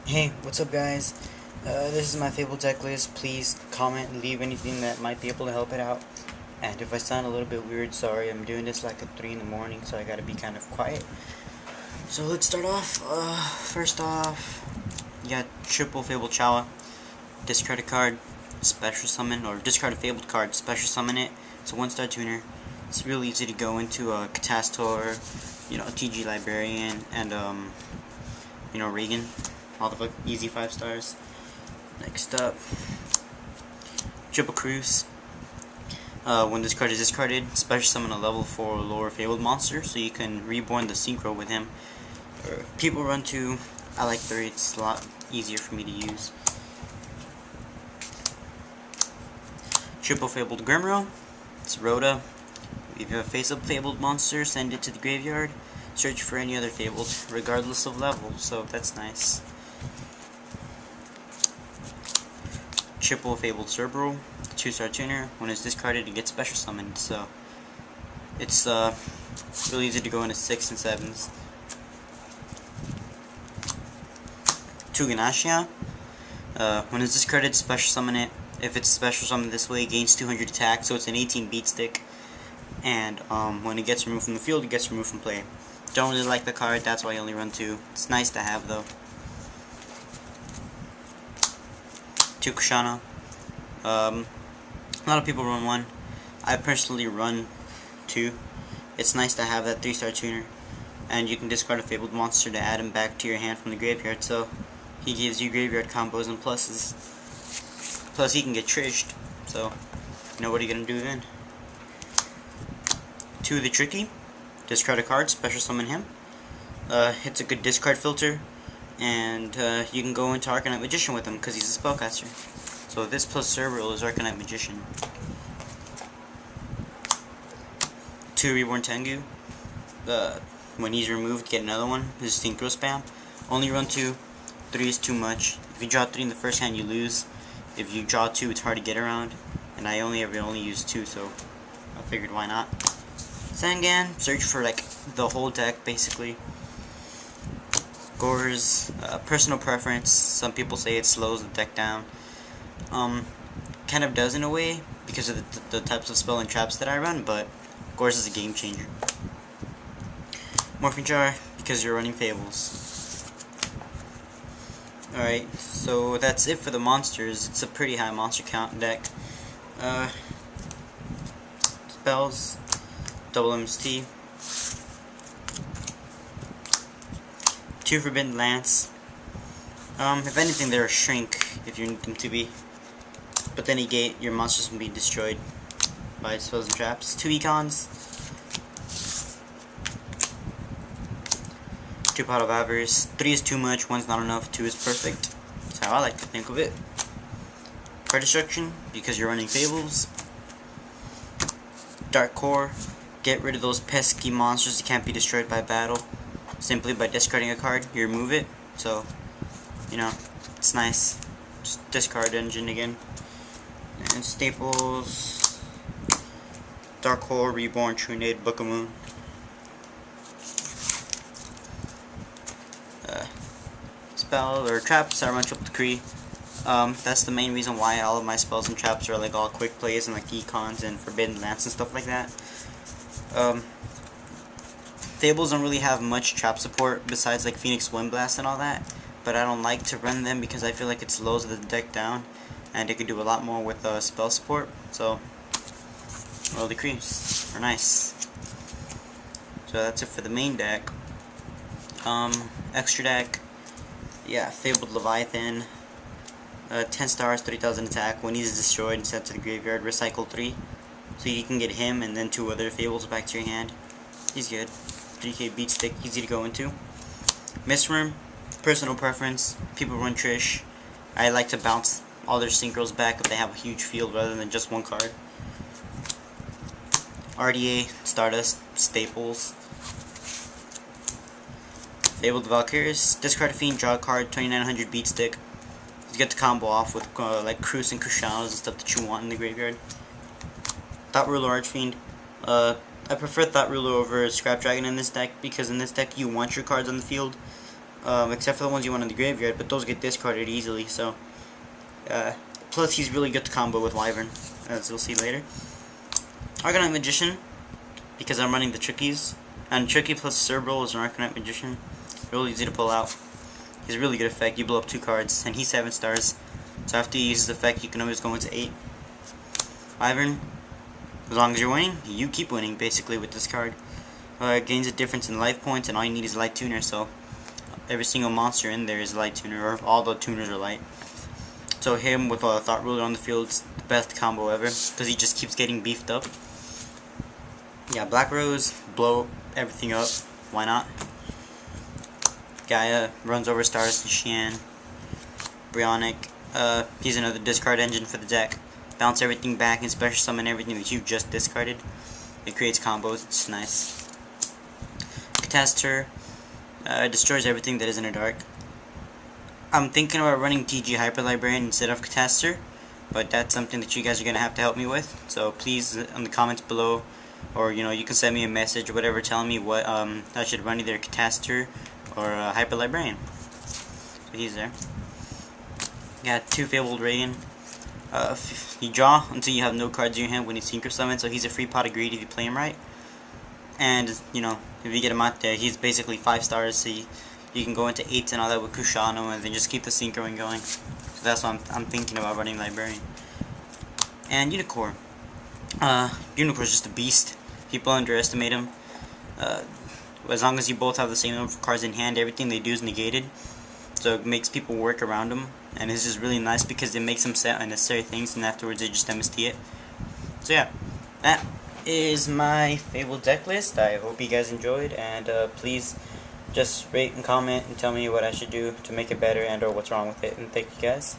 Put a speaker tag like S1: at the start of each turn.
S1: Hey, what's up guys? This is my Fabled deck list. Please comment and leave anything that might be able to help it out. And if I sound a little bit weird, sorry, I'm doing this like at 3 in the morning, so I gotta be kind of quiet. So let's start off. First off, you got triple Fabled Chawa. Discard a card, special summon, or discard a Fabled card, special summon it. It's a 1-star tuner. It's real easy to go into a Catastor, TG Librarian, and Reagan. All the easy 5 stars. Next up, Triple Cruise. When this card is discarded, special summon a level 4 or lower Fabled monster, so you can reborn the Synchro with him. People run 2. I like 3. It's a lot easier for me to use. Triple Fabled Grimro. It's Rhoda. If you have a face-up Fabled monster, send it to the graveyard. Search for any other Fabled, regardless of level, so that's nice. Triple Fabled Cerebral, 2-star tuner. When it's discarded, it gets special summoned, so it's really easy to go into 6 and 7s. 2 Ganashia. When it's discarded, special summon it. If it's special summoned this way, it gains 200 attack, so it's an 18 beat stick. And when it gets removed from the field, it gets removed from play. Don't really like the card, that's why I only run 2. It's nice to have though. 2 Kushana. A lot of people run 1. I personally run 2. It's nice to have that 3-star tuner. And you can discard a Fabled monster to add him back to your hand from the graveyard, so he gives you graveyard combos and pluses. Plus he can get trished, so what are you gonna do then? 2 The Tricky. Discard a card, special summon him. It's a good discard filter, and you can go into Arcanite Magician with him because he's a spellcaster. So this plus Cerebral is Arcanite Magician. 2 Reborn Tengu. When he's removed, get another one. This is Synchro Spam. Only run 2. 3 is too much. If you draw 3 in the first hand, you lose. If you draw 2, it's hard to get around. And I only use 2, so I figured why not. Sangan, search for like the whole deck basically. Gores, personal preference. Some people say it slows the deck down. Kind of does in a way because of the types of spell and traps that I run, but Gores is a game changer. Morphing Jar, because you're running Fables. Alright, so that's it for the monsters. It's a pretty high monster count deck. Spells. Double MST. 2 Forbidden Lance. If anything, they're a shrink if you need them to be. But then negate, your monsters can be destroyed by spells and traps. 2 Econs. 2 Pot of Avarice. 3 is too much, 1's not enough, 2 is perfect. That's how I like to think of it. Card Destruction, because you're running Fables. Dark Core. Get rid of those pesky monsters that can't be destroyed by battle. Simply by discarding a card, you remove it. So, it's nice. Just discard engine again. And staples. Dark Hole, Reborn, Trunade, Book of Moon. Spell or traps are much up to Kree. That's the main reason why all of my spells and traps are like all quick plays and like econs and Forbidden Lance and stuff like that. Fables don't really have much trap support besides like Phoenix Wind Blast and all that, but I don't like to run them because I feel like it slows the deck down and it could do a lot more with spell support. So, well, the creeps are nice. So that's it for the main deck. Extra deck, yeah, Fabled Leviathan. 10 stars, 30,000 attack. When he's destroyed and sent to the graveyard, recycle 3. So you can get him and then 2 other Fables back to your hand. He's good. 3k beat stick, easy to go into. Mistworm, personal preference. People run Trish. I like to bounce all their synchros back if they have a huge field rather than just 1 card. RDA, Stardust, Staples. Fabled Valkyries, discard a Fiend, draw a card, 2900 beat stick. You get the combo off with like Cruz and Kushanas and stuff that you want in the graveyard. Thought Ruler Archfiend. I prefer Thought Ruler over Scrap Dragon in this deck because in this deck you want your cards on the field. except for the ones you want in the graveyard, but those get discarded easily, so plus he's really good to combo with Wyvern, as you'll see later. Arcanite Magician, because I'm running the Trickies, and Tricky plus Cerebral is an Arcanite Magician, really easy to pull out. He's a really good effect. You blow up 2 cards, and he's 7 stars, so after you use his effect you can always go into 8. Wyvern, as long as you're winning, you keep winning basically with this card. Gains a difference in life points, and all you need is Light Tuner, so every single monster in there is Light Tuner, or all the tuners are light. So him with a Thought Ruler on the field is the best combo ever, because he just keeps getting beefed up. Yeah, Black Rose, blow everything up, why not? Gaia runs over Stardust and Xian. Brionic, he's another discard engine for the deck. Bounce everything back and special summon everything that you just discarded. It creates combos, it's nice. Catastor, destroys everything that isn't a dark. I'm thinking about running TG Hyper Librarian instead of Catastor, but that's something that you guys are going to have to help me with. So please, in the comments below, or you can send me a message or whatever telling me what I should run, either Catastor or Hyper Librarian. So he's there. Got 2 Fabled Reagan. You draw until you have no cards in your hand when you Synchro Summon, so he's a free pot of greed if you play him right. And, if you get him out there, he's basically 5 stars, so you can go into 8s and all that with Kushano, and then just keep the synchroing going. So that's what I'm thinking about running Librarian. And Unicorn. Unicorn's just a beast. People underestimate him. As long as you both have the same number of cards in hand, everything they do is negated. So it makes people work around him, and it's just really nice because it makes them set unnecessary things, and afterwards they just MST it. So yeah, that is my Fabled deck list. I hope you guys enjoyed, and please just rate and comment and tell me what I should do to make it better and or what's wrong with it, and thank you guys.